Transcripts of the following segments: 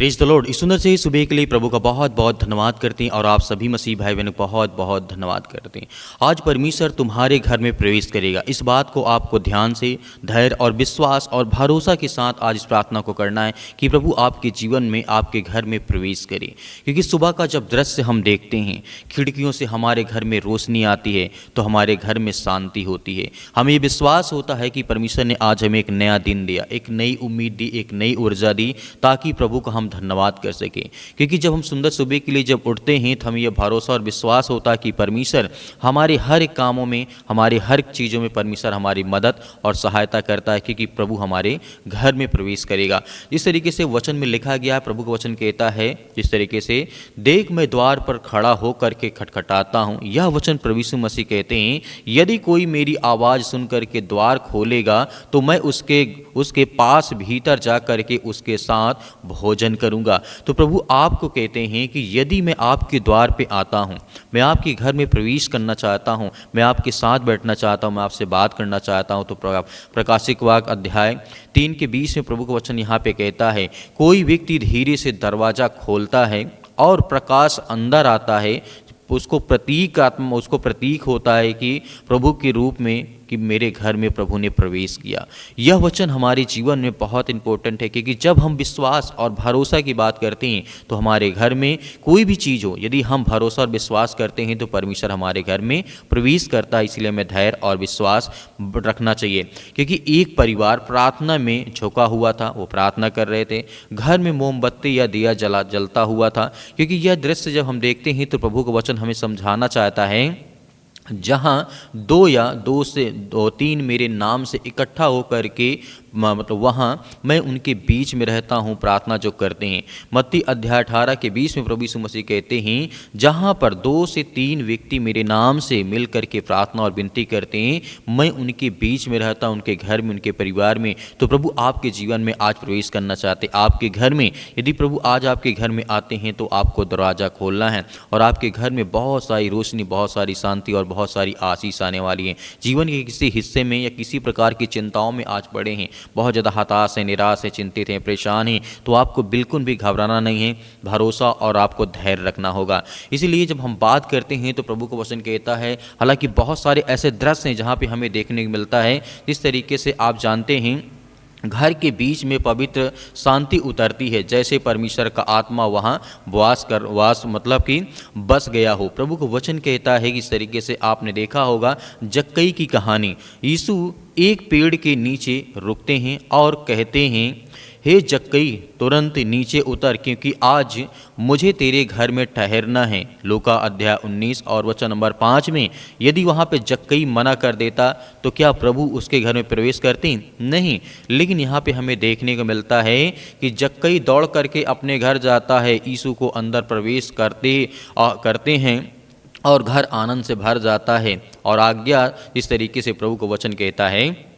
Praise the Lord. इस सुंदर से सुबह के लिए प्रभु का बहुत बहुत धन्यवाद करते हैं और आप सभी मसीह भाई बहनों को बहुत बहुत धन्यवाद करते हैं। आज परमेश्वर तुम्हारे घर में प्रवेश करेगा, इस बात को आपको ध्यान से धैर्य और विश्वास और भरोसा के साथ आज इस प्रार्थना को करना है कि प्रभु आपके जीवन में आपके घर में प्रवेश करे। क्योंकि सुबह का जब दृश्य हम देखते हैं, खिड़कियों से हमारे घर में रोशनी आती है तो हमारे घर में शांति होती है। हमें विश्वास होता है कि परमेश्वर ने आज हमें एक नया दिन दिया, एक नई उम्मीद दी, एक नई ऊर्जा दी, ताकि प्रभु का हम धन्यवाद कर सके। क्योंकि जब हम सुंदर सुबह के लिए जब उठते हैं तो हमें यह भरोसा और विश्वास होता है कि परमेश्वर हमारे हर एक कामों में, हमारे हर एक चीज़ों में परमेश्वर हमारी मदद और सहायता करता है, क्योंकि प्रभु हमारे घर में प्रवेश करेगा। जिस तरीके से वचन में लिखा गया है, प्रभु का वचन कहता है जिस तरीके से, देख मैं द्वार पर खड़ा होकर के खटखटाता हूँ। यह वचन प्रभु यीशु मसीह कहते हैं, यदि कोई मेरी आवाज़ सुन करके द्वार खोलेगा तो मैं उसके पास भीतर जा करके उसके साथ भोजन करूंगा। तो प्रभु आपको कहते हैं कि यदि मैं आपके द्वार पे आता हूं, मैं आपके घर में प्रवेश करना चाहता हूं, मैं आपके साथ बैठना चाहता हूं, मैं आपसे बात करना चाहता हूं, तो प्रकाशिक वाक्य अध्याय 3 के 20 में प्रभु का वचन यहाँ पे कहता है, कोई व्यक्ति धीरे से दरवाजा खोलता है और प्रकाश अंदर आता है, उसको प्रतीक होता है कि प्रभु के रूप में कि मेरे घर में प्रभु ने प्रवेश किया। यह वचन हमारे जीवन में बहुत इंपॉर्टेंट है, क्योंकि जब हम विश्वास और भरोसा की बात करते हैं तो हमारे घर में कोई भी चीज़ हो, यदि हम भरोसा और विश्वास करते हैं तो परमेश्वर हमारे घर में प्रवेश करता है। इसलिए हमें धैर्य और विश्वास रखना चाहिए। क्योंकि एक परिवार प्रार्थना में झुका हुआ था, वो प्रार्थना कर रहे थे, घर में मोमबत्ती या दिया जलता हुआ था। क्योंकि यह दृश्य जब हम देखते हैं तो प्रभु का वचन हमें समझाना चाहता है, जहाँ दो से तीन मेरे नाम से इकट्ठा होकर के, मतलब वहाँ मैं उनके बीच में रहता हूँ, प्रार्थना जो करते हैं। मत्ती अध्याय 18 के 20 में प्रभु यीशु मसीह कहते हैं, जहाँ पर 2 से 3 व्यक्ति मेरे नाम से मिल करके प्रार्थना और विनती करते हैं, मैं उनके बीच में रहता हूँ, उनके घर में, उनके परिवार में। तो प्रभु आपके जीवन में आज प्रवेश करना चाहते, आपके घर में। यदि प्रभु आज आपके घर में आते हैं तो आपको दरवाज़ा खोलना है और आपके घर में बहुत सारी रोशनी, बहुत सारी शांति और बहुत सारी आशीष आने वाली है। जीवन के किसी हिस्से में या किसी प्रकार की चिंताओं में आज पड़े हैं, बहुत ज़्यादा हताश हैं, निराश हैं, चिंतित हैं, परेशान हैं, तो आपको बिल्कुल भी घबराना नहीं है, भरोसा और आपको धैर्य रखना होगा। इसीलिए जब हम बात करते हैं तो प्रभु का वचन कहता है, हालांकि बहुत सारे ऐसे दृश्य हैं जहाँ पे हमें देखने को मिलता है, जिस तरीके से आप जानते हैं घर के बीच में पवित्र शांति उतरती है, जैसे परमेश्वर का आत्मा वहाँ वास मतलब कि बस गया हो। प्रभु का वचन कहता है कि इस तरीके से आपने देखा होगा जक्कई की कहानी, यीशु एक पेड़ के नीचे रुकते हैं और कहते हैं, हे जक्कई तुरंत नीचे उतर, क्योंकि आज मुझे तेरे घर में ठहरना है। लूका अध्याय 19 और वचन नंबर 5 में, यदि वहाँ पे जक्कई मना कर देता तो क्या प्रभु उसके घर में प्रवेश करते? नहीं। लेकिन यहाँ पे हमें देखने को मिलता है कि जक्कई दौड़ करके अपने घर जाता है, यीशु को अंदर प्रवेश करते हैं और घर आनंद से भर जाता है। और आज्ञा इस तरीके से प्रभु को वचन कहता है,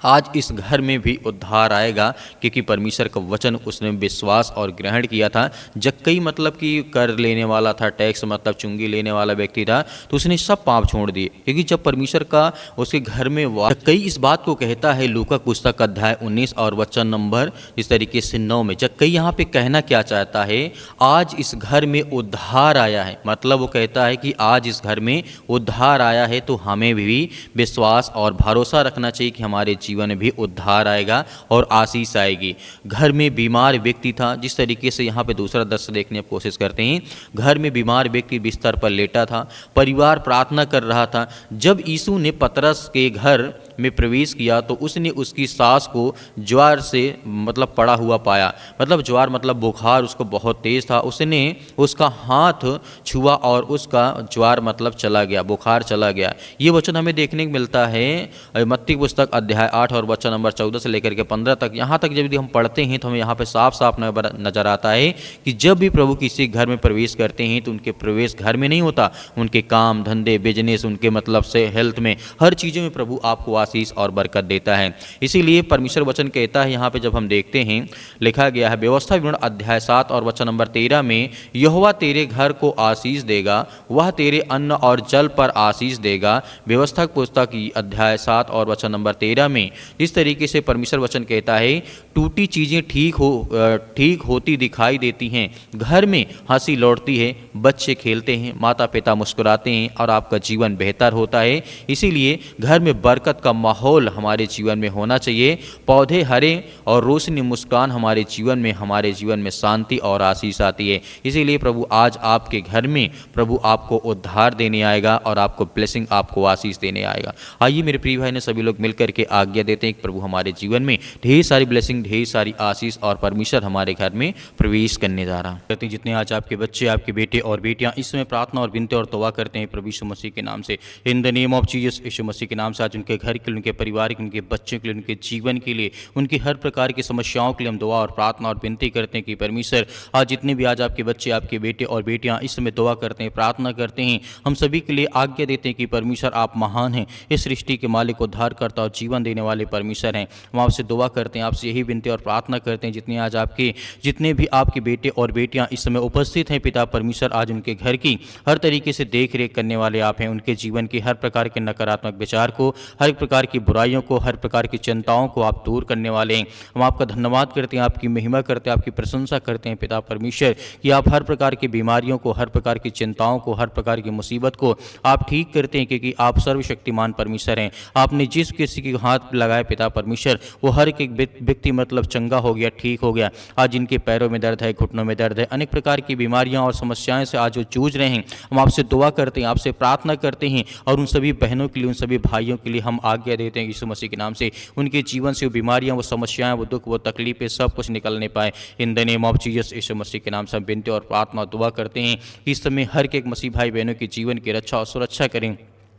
आज इस घर में भी उद्धार आएगा, क्योंकि परमेश्वर का वचन उसने विश्वास और ग्रहण किया था। जक्कई मतलब कि कर लेने वाला था, टैक्स मतलब चुंगी लेने वाला व्यक्ति था, तो उसने सब पाप छोड़ दिए। क्योंकि जब परमेश्वर का उसके घर में जक्कई इस बात को कहता है, लूका पुस्तक अध्याय 19 और वचन नंबर इस तरीके से 9 में, जक्कई यहाँ पे कहना क्या चाहता है, आज इस घर में उद्धार आया है। मतलब वो कहता है कि आज इस घर में उद्धार आया है, तो हमें भी विश्वास और भरोसा रखना चाहिए कि हमारे जीवन में भी उद्धार आएगा और आशीष आएगी। घर में बीमार व्यक्ति था, जिस तरीके से यहाँ पे दूसरा दृश्य देखने की कोशिश करते हैं, घर में बीमार व्यक्ति बिस्तर पर लेटा था, परिवार प्रार्थना कर रहा था। जब यीशु ने पतरस के घर में प्रवेश किया तो उसने उसकी सास को ज्वार से मतलब पड़ा हुआ पाया, मतलब ज्वार मतलब बुखार उसको बहुत तेज था। उसने उसका हाथ छुआ और उसका ज्वार मतलब चला गया, बुखार चला गया। ये वचन हमें देखने को मिलता है मत्ती पुस्तक अध्याय 8 और वचन नंबर 14 से लेकर के 15 तक। यहाँ तक जब हम पढ़ते हैं तो हमें यहाँ पे साफ साफ नजर आता है कि जब भी प्रभु किसी घर में प्रवेश करते हैं तो उनके प्रवेश घर में नहीं होता, उनके काम धंधे, बिजनेस, उनके मतलब से हेल्थ में, हर चीज़ों में प्रभु आपको आशीष और बरकत देता है। इसीलिए परमेश्वर वचन कहता है, यहाँ पे जब हम देखते हैं लिखा गया है व्यवस्था विवरण अध्याय 7 और वचन नंबर 13 में, यहोवा तेरे घर को आशीष देगा, वह तेरे अन्न और जल पर आशीष देगा। व्यवस्था पुस्तक अध्याय 7 और वचन नंबर 13 में इस तरीके से परमेश्वर वचन कहता है, टूटी चीज़ें ठीक होती दिखाई देती हैं, घर में हंसी लौटती है, बच्चे खेलते हैं, माता पिता मुस्कुराते हैं और आपका जीवन बेहतर होता है। इसीलिए घर में बरकत का माहौल हमारे जीवन में होना चाहिए। पौधे हरे और रोशनी मुस्कान हमारे जीवन में शांति और आशीष आती है। इसीलिए प्रभु आज आपके घर में प्रभु आपको उद्धार देने आएगा और आपको ब्लेसिंग, आपको आशीष देने आएगा। आइए मेरे प्रिय भाई ने सभी लोग मिलकर के आज्ञा देते हैं कि प्रभु हमारे जीवन में ढेर सारी ब्लेसिंग, ढेर सारी आशीष और परमेश्वर हमारे घर में प्रवेश करने जा रहा है। जितने आज आपके बच्चे, आपके बेटे और बेटियां इस समय प्रार्थना और विनती और तौबा करते हैं प्रभु यीशु मसीह के नाम से, in the name of Jesus, यीशु मसीह के नाम से आज उनके घर के लिए, उनके परिवार के, उनके बच्चों के लिए, उनके जीवन के लिए, उनकी हर प्रकार की समस्याओं के लिए हम दुआ और प्रार्थना और विनती करते हैं कि परमेश्वर आज जितने भी आज आपके बच्चे, आपके बेटे और बेटियां इस समय दुआ करते हैं, प्रार्थना करते हैं, हम सभी के लिए आज्ञा देते हैं कि परमेश्वर आप महान हैं, इस सृष्टि के मालिक, उद्धारकर्ता और जीवन देने वाले परमेश्वर हैं। हम आपसे दुआ करते हैं, आपसे यही विनती और प्रार्थना करते हैं, जितने भी आपके बेटे और बेटियां इस समय उपस्थित हैं पिता परमेश्वर, आज उनके घर की हर तरीके से देख रेख करने वाले आप हैं। उनके जीवन की हर प्रकार के नकारात्मक विचार को, हर प्रकार की बुराइयों को, हर प्रकार की चिंताओं को आप दूर करने वाले हैं। हम आपका धन्यवाद करते हैं, आपकी महिमा करते हैं, आपकी प्रशंसा करते हैं पिता परमेश्वर कि आप हर प्रकार की बीमारियों को, हर प्रकार की चिंताओं को, हर प्रकार की मुसीबत को आप ठीक करते हैं, क्योंकि आप सर्वशक्तिमान परमेश्वर हैं। आपने जिस किसी के हाथ लगाए पिता परमेश्वर, वो हर एक व्यक्ति मतलब चंगा हो गया, ठीक हो गया। आज इनके पैरों में दर्द है, घुटनों में दर्द है, अनेक प्रकार की बीमारियां और समस्याएं से आज वो जूझ रहे हैं। हम आपसे दुआ करते हैं, आपसे प्रार्थना करते हैं और उन सभी बहनों के लिए, उन सभी भाइयों के लिए हम आज्ञा देते हैं यीशु मसीह के नाम से, उनके जीवन से वो बीमारियां, वो समस्याएं, वो दुख, वो तकलीफें सब कुछ निकलने पाए। In the name of Jesus, यीशु मसीह के नाम से हम विनती और प्रार्थना दुआ करते हैं कि इस समय हर एक मसीह भाई बहनों के जीवन की रक्षा और सुरक्षा करें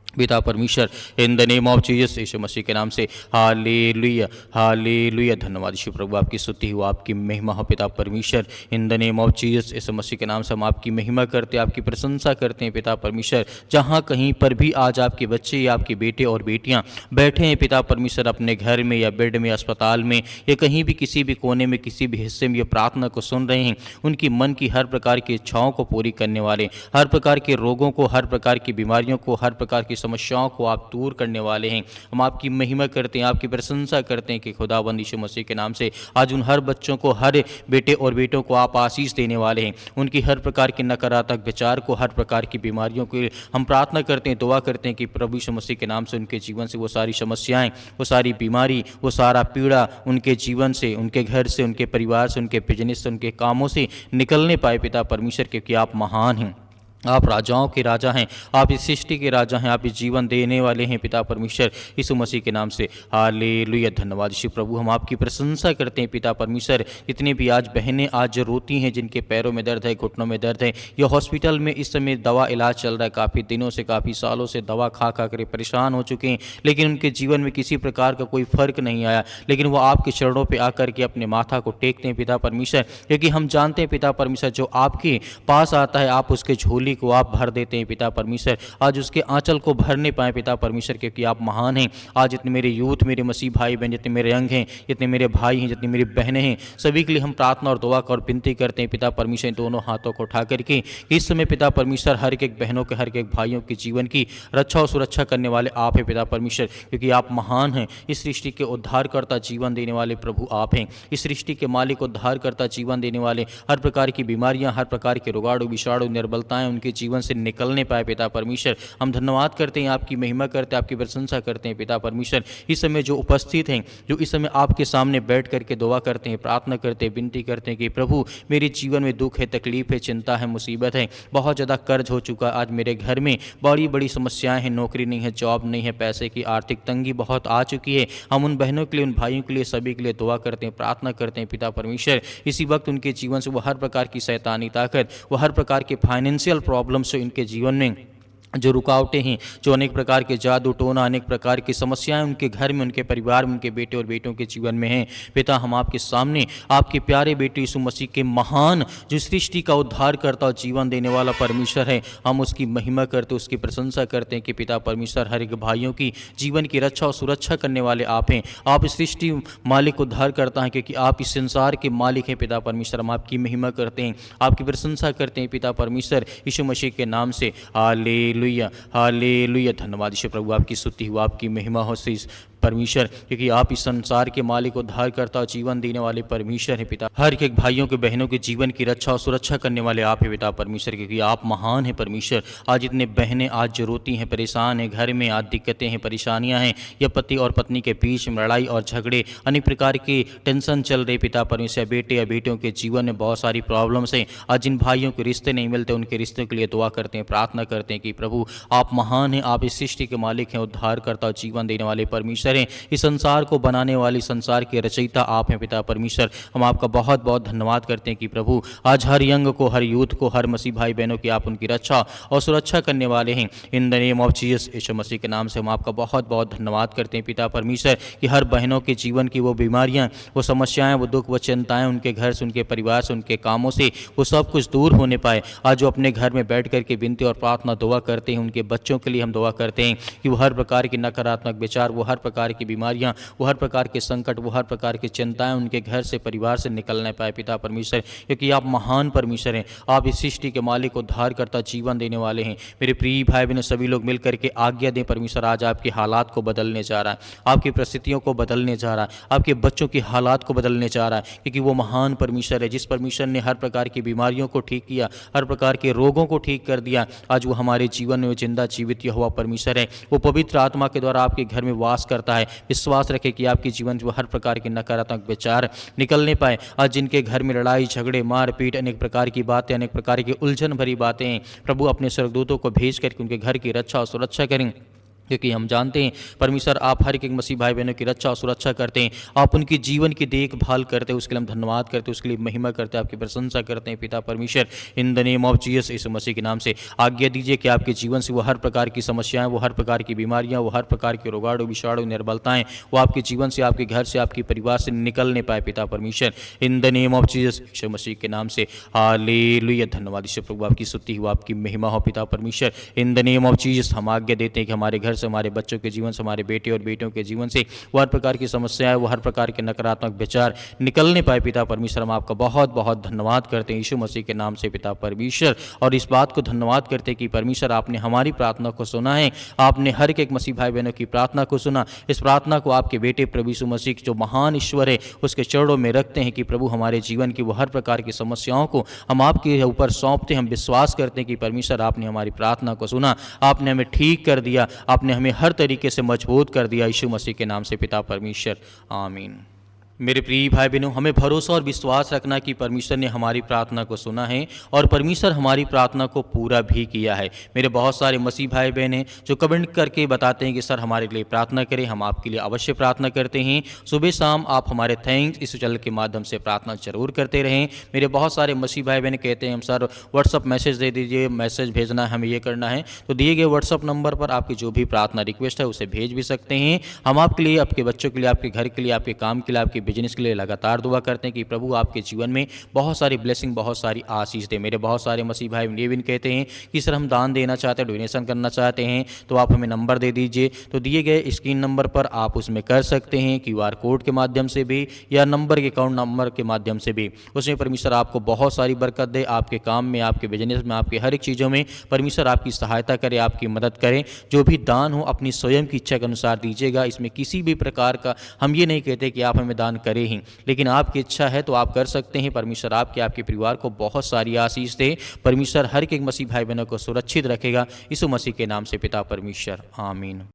पिता परमेश्वर, in the name of Jesus, यीशु मसीह के नाम से। हालेलुया, हालेलुया। धन्यवाद यीशु प्रभु, आपकी स्तुति हो, आपकी महिमा हो पिता परमेश्वर। In the name of Jesus, यीशु मसीह के नाम से हम आपकी महिमा करते हैं, आपकी प्रशंसा करते हैं पिता परमेश्वर। जहाँ कहीं पर भी आज आपके बच्चे या आपके बेटे और बेटियाँ बैठे हैं पिता परमेश्वर, अपने घर में या बेड में, अस्पताल में या कहीं भी किसी भी कोने में, किसी भी हिस्से में ये प्रार्थना को सुन रहे हैं, उनकी मन की हर प्रकार की इच्छाओं को पूरी करने वाले, हर प्रकार के रोगों को, हर प्रकार की बीमारियों को, हर प्रकार की समस्याओं को आप दूर करने वाले हैं। हम आपकी महिमा करते हैं, आपकी प्रशंसा करते हैं कि खुदाबंद यीशु मसीह के नाम से आज उन हर बच्चों को, हर बेटे और बेटों को आप आशीष देने वाले हैं। उनकी हर प्रकार के नकारात्मक विचार को, हर प्रकार की बीमारियों को हम प्रार्थना करते हैं, दुआ करते हैं कि प्रभु यीशु मसीह के नाम से उनके जीवन से वो सारी समस्याएं, वो सारी बीमारी, वो सारा पीड़ा उनके जीवन से, उनके घर से, उनके परिवार से, उनके बिजनेस से, उनके कामों से निकलने पाए पिता परमेश्वर, क्योंकि आप महान हैं, आप राजाओं के राजा हैं, आप इस सृष्टि के राजा हैं, आप इस जीवन देने वाले हैं पिता परमेश्वर, यीशु मसीह के नाम से। हालेलुया। धन्यवाद यीशु प्रभु, हम आपकी प्रशंसा करते हैं पिता परमेश्वर। जितने भी आज बहनें आज रोती हैं, जिनके पैरों में दर्द है, घुटनों में दर्द है, या हॉस्पिटल में इस समय दवा इलाज चल रहा है, काफ़ी दिनों से, काफ़ी सालों से दवा खा खा कर परेशान हो चुके हैं, लेकिन उनके जीवन में किसी प्रकार का कोई फर्क नहीं आया, लेकिन वो आपके चरणों पर आकर के अपने माथा को टेकते हैं पिता परमेश्वर, क्योंकि हम जानते हैं पिता परमेश्वर, जो आपके पास आता है आप उसके झोली को आप भर देते हैं पिता परमेश्वर। आज उसके आंचल को भरने पाए पिता परमेश्वर, क्योंकि आप महान हैं। आज जितने मेरे यूथ, मेरे मसीह भाई बहन, जितने मेरे अंग हैं, जितने मेरे भाई हैं, जितनी मेरी बहनें हैं, सभी के लिए हम प्रार्थना और दुआ और विनती करते हैं पिता परमेश्वर, दोनों हाथों को उठा करके इस समय पिता परमेश्वर हर एक बहनों के, हर एक भाइयों के जीवन की रक्षा और सुरक्षा करने वाले आप हैं पिता परमेश्वर, क्योंकि आप महान हैं। इस सृष्टि के उद्धारकर्ता, जीवन देने वाले प्रभु आप हैं। इस सृष्टि के मालिक, उद्धारकर्ता, जीवन देने वाले, हर प्रकार की बीमारियां, हर प्रकार के रोगाणु, विषाणु, निर्बलताएं उनके जीवन से निकलने पाए पिता परमेश्वर। हम धन्यवाद करते हैं, आपकी महिमा करते हैं, आपकी प्रशंसा करते हैं पिता परमेश्वर। इस समय जो उपस्थित हैं, जो इस समय आपके सामने बैठ करके दुआ करते हैं, प्रार्थना करते हैं, विनती करते हैं कि प्रभु मेरे जीवन में दुख है, तकलीफ है, चिंता है, मुसीबत है, बहुत ज़्यादा कर्ज हो चुका, आज मेरे घर में बड़ी बड़ी समस्याएं हैं, नौकरी नहीं है, जॉब नहीं है, पैसे की आर्थिक तंगी बहुत आ चुकी है। हम उन बहनों के लिए, उन भाइयों के लिए, सभी के लिए दुआ करते हैं, प्रार्थना करते हैं पिता परमेश्वर। इसी वक्त उनके जीवन से वो हर प्रकार की शैतानी ताकत, वो हर प्रकार के फाइनेंशियल प्रॉब्लम से इनके जीवन में जो रुकावटें हैं, जो अनेक प्रकार के जादू टोना, अनेक प्रकार की समस्याएं उनके घर में, उनके परिवार में, उनके बेटे और बेटों के जीवन में हैं, पिता हम आपके सामने आपके प्यारे बेटे यीशु मसीह के महान, जो सृष्टि का उद्धार करता और जीवन देने वाला परमेश्वर है, हम उसकी महिमा करते, उसकी प्रशंसा करते हैं कि पिता परमेश्वर हर एक भाइयों की जीवन की रक्षा और सुरक्षा करने वाले आप हैं। आप इस सृष्टि मालिक उद्धार करता है, क्योंकि आप इस संसार के मालिक हैं। पिता परमेश्वर हम आपकी महिमा करते हैं, आपकी प्रशंसा करते हैं पिता परमेश्वर यीशु मसीह के नाम से। हालेलुया, हालेलुया। धन्यवाद यीशु प्रभु, आपकी स्तुति हो, आपकी महिमा हो शीश परमेश्वर, क्योंकि आप इस संसार के मालिक उद्धार करता और जीवन देने वाले परमेश्वर है पिता। हर एक भाइयों के बहनों के जीवन की रक्षा और सुरक्षा करने वाले आप है पिता परमेश्वर, क्योंकि आप महान है परमेश्वर। आज इतने बहनें आज जो रोती हैं, परेशान हैं, घर में आज दिक्कतें हैं, परेशानियां हैं, या पति और पत्नी के बीच में लड़ाई और झगड़े, अनेक प्रकार के टेंशन चल रहे पिता परमेश्वर। बेटे या बेटियों के जीवन में बहुत सारी प्रॉब्लम्स हैं। आज जिन भाइयों के रिश्ते नहीं मिलते, उनके रिश्तों के लिए दुआ करते हैं, प्रार्थना करते हैं कि प्रभु आप महान हैं, आप इस सृष्टि के मालिक हैं, उद्धार करता और जीवन देने वाले परमेश्वर हैं। इस संसार को बनाने वाली, संसार के रचयिता आप हैं पिता परमेश्वर। हम आपका बहुत बहुत धन्यवाद करते हैं कि प्रभु आज हर यंग को, हर यूथ को, हर मसीह भाई बहनों की आप उनकी रक्षा और सुरक्षा करने वाले हैं। In the name of Jesus, यीशु मसीह के नाम से हम आपका बहुत बहुत धन्यवाद करते हैं पिता परमेश्वर, कि हर बहनों के जीवन की वो बीमारियां, वो समस्याएं, वो दुख, वो चिंताएं उनके घर से, उनके परिवार से, उनके कामों से वो सब कुछ दूर होने पाए। आज जो अपने घर में बैठ करके विनती और प्रार्थना दुआ करते हैं, उनके बच्चों के लिए हम दुआ करते हैं कि वो हर प्रकार की नकारात्मक विचार, वो हर प्रकार की बीमारियां, वो हर प्रकार के संकट, वो हर प्रकार की चिंताएं उनके घर से, परिवार से निकलने पाए पिता परमेश्वर, क्योंकि आप महान परमेश्वर हैं। आप इस सृष्टि के मालिक, उद्धार करता, जीवन देने वाले हैं। मेरे प्रिय भाई बहनों, सभी लोग मिल करके आज्ञा दें परमेश्वर, आज आपके हालात को बदलने जा रहा है, आपकी परिस्थितियों को बदलने जा रहा है, आपके बच्चों की हालात को बदलने जा रहा है, क्योंकि वो महान परमेश्वर है। जिस परमेश्वर ने हर प्रकार की बीमारियों को ठीक किया, हर प्रकार के रोगों को ठीक कर दिया, आज वो हमारे जीवन में जिंदा जीवित हुआ परमेश्वर है। वो पवित्र आत्मा के द्वारा आपके घर में वास करता है। विश्वास रखें कि आपके जीवन से हर प्रकार के नकारात्मक विचार निकलने पाए। आज जिनके घर में लड़ाई झगड़े, मारपीट, अनेक प्रकार की बातें, अनेक प्रकार की उलझन भरी बातें हैं, प्रभु अपने स्वर्गदूतों को भेज करके उनके घर की रक्षा और सुरक्षा करें, क्योंकि हम जानते हैं परमेश्वर आप हर एक मसीह भाई बहनों की रक्षा और सुरक्षा करते हैं, आप उनकी जीवन की देखभाल करते हैं। उसके लिए हम धन्यवाद करते हैं, उसके लिए महिमा करते हैं, आपकी प्रशंसा करते हैं पिता परमेश्वर। In the name of Jesus, यीशु मसीह के नाम से आज्ञा दीजिए कि आपके जीवन से वो हर प्रकार की समस्याएं, वो हर प्रकार की बीमारियां, वो हर प्रकार के रोगाणु, विषाणु, निर्बलताएं, वो आपके जीवन से, आपके घर से, आपके परिवार से निकलने पाए पिता परमेश्वर। In the name of Jesus, यीशु मसीह के नाम से हालेलुया। धन्यवाद यीशु प्रभु, आपकी स्तुति हो, आपकी महिमा हो पिता परमेश्वर। In the name of Jesus हम आज्ञा देते हैं कि हमारे घर से, हमारे बच्चों के जीवन से, हमारे बेटे और बेटियों के जीवन से वो हर प्रकार की समस्याएं, वो हर प्रकार के नकारात्मक विचार निकलने पाए पिता परमेश्वर। हम आपका बहुत बहुत धन्यवाद करते हैं यीशु मसीह के नाम से पिता परमेश्वर, और इस बात को धन्यवाद करते हैं कि परमेश्वर आपने हमारी प्रार्थना को सुना है, आपने हर एक मसीह भाई बहनों की प्रार्थना को सुना। इस प्रार्थना को आपके बेटे प्रभु यीशु मसीह जो महान ईश्वर है उसके चरणों में रखते हैं कि प्रभु हमारे जीवन की वो हर प्रकार की समस्याओं को हम आपके ऊपर सौंपते हैं। हम विश्वास करते हैं कि परमेश्वर आपने हमारी प्रार्थना को सुना, आपने हमें ठीक कर दिया, आपने हमें हर तरीके से मजबूत कर दिया यीशु मसीह के नाम से पिता परमेश्वर, आमीन। मेरे प्रिय भाई बहनों, हमें भरोसा और विश्वास रखना कि परमेश्वर ने हमारी प्रार्थना को सुना है और परमेश्वर हमारी प्रार्थना को पूरा भी किया है। मेरे बहुत सारे मसीह भाई बहन हैं जो कमेंट करके बताते हैं कि सर हमारे लिए प्रार्थना करें, हम आपके लिए अवश्य प्रार्थना करते हैं। सुबह शाम आप हमारे थैंक्स इस चैनल के माध्यम से प्रार्थना जरूर करते रहें। मेरे बहुत सारे मसीह भाई बहन कहते हैं हम सर व्हाट्सअप मैसेज दे दीजिए, मैसेज भेजना है, हमें ये करना है, तो दिए गए व्हाट्सअप नंबर पर आपकी जो भी प्रार्थना रिक्वेस्ट है उसे भेज भी सकते हैं। हम आपके लिए, आपके बच्चों के लिए, आपके घर के लिए, आपके काम के लिए, आपके बिजनेस के लिए लगातार दुआ करते हैं कि प्रभु आपके जीवन में बहुत सारी ब्लेसिंग, बहुत सारी आशीष दे। मेरे बहुत सारे मसीह भाई ये भी कहते हैं कि सर हम दान देना चाहते हैं, डोनेशन करना चाहते हैं, तो आप हमें नंबर दे दीजिए। तो दिए गए स्क्रीन नंबर पर आप उसमें कर सकते हैं, QR कोड के माध्यम से भी या नंबर के अकाउंट नंबर के माध्यम से भी। उसमें परमेश्वर आपको बहुत सारी बरकत दे, आपके काम में, आपके बिजनेस में, आपकी हर एक चीज़ों में परमेश्वर आपकी सहायता करे, आपकी मदद करे। जो भी दान हो अपनी स्वयं की इच्छा के अनुसार दीजिएगा। इसमें किसी भी प्रकार का हम ये नहीं कहते कि आप हमें दान करें ही, लेकिन आपकी इच्छा है तो आप कर सकते हैं। परमेश्वर आपके परिवार को बहुत सारी आशीष दे। परमेश्वर हर एक मसीह भाई बहनों को सुरक्षित रखेगा। यीशु मसीह के नाम से पिता परमेश्वर, आमीन।